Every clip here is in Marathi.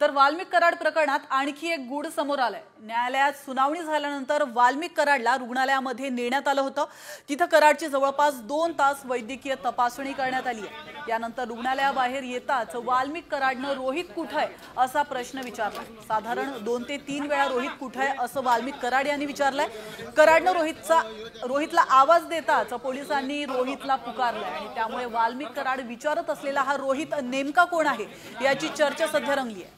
तर वाल्मिक कराड प्रकरणात आणखी एक गूढ समोर आलंय। न्यायालयात सुनावणी झाल्यानंतर वाल्मिक कराडला रुग्णालयामध्ये नेण्यात आलं होतं। तिथं कराडची जवळपास 2 तास वैद्यकीय तपासणी करण्यात आली आहे। यानंतर रुग्णालयाबाहेर येताच वाल्मिक कराडनं रोहित कुठे आहे असा प्रश्न विचारला। साधारण 2 ते 3 वेळा रोहित कुठे आहे असं वाल्मिक कराड यांनी विचारलंय। कराडनं रोहितला आवाज देताच पोलिसांनी रोहितला पुकारलंय आणि त्यामुळे वाल्मिक कराड विचारत असलेला हा रोहित नेमका कोण आहे याची चर्चा सध्या रंगली आहे।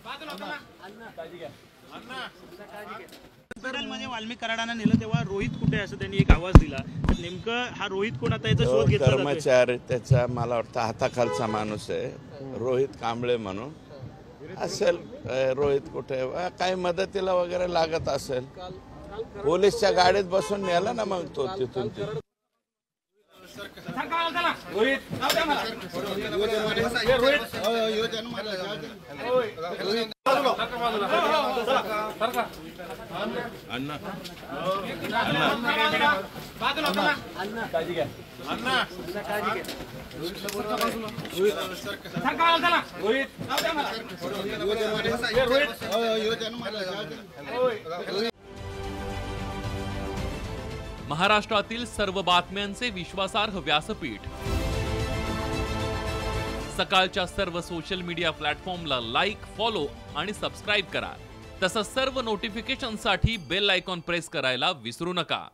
हॉस्पिटलमध्ये वाल्मिक कराडांना नेलं तेव्हा रोहित कुठे असं त्यांनी एक आवाज दिला। नेमकं हा रोहित कोण आता याचा शोध घेतला जातोय। कर्मचारी त्याचा मला वाटतं हाताखालचा माणूस आहे रोहित कांबळे म्हणून असेल। रोहित कुठे काही मदतीला वगैरे लागत असेल पोलीसच्या गाडीत बसून नेला ना मग तो तिथून महाराष्ट्रातील सर्व बातम्यांचे विश्वासार्ह व्यासपीठ सकाळच्या सर्व सोशल मीडिया प्लॅटफॉर्मला लाईक, फॉलो आणि सबस्क्राइब करा। तसंच सर्व नोटिफिकेशनसाठी बेल आयकॉन प्रेस करायला विसरू नका।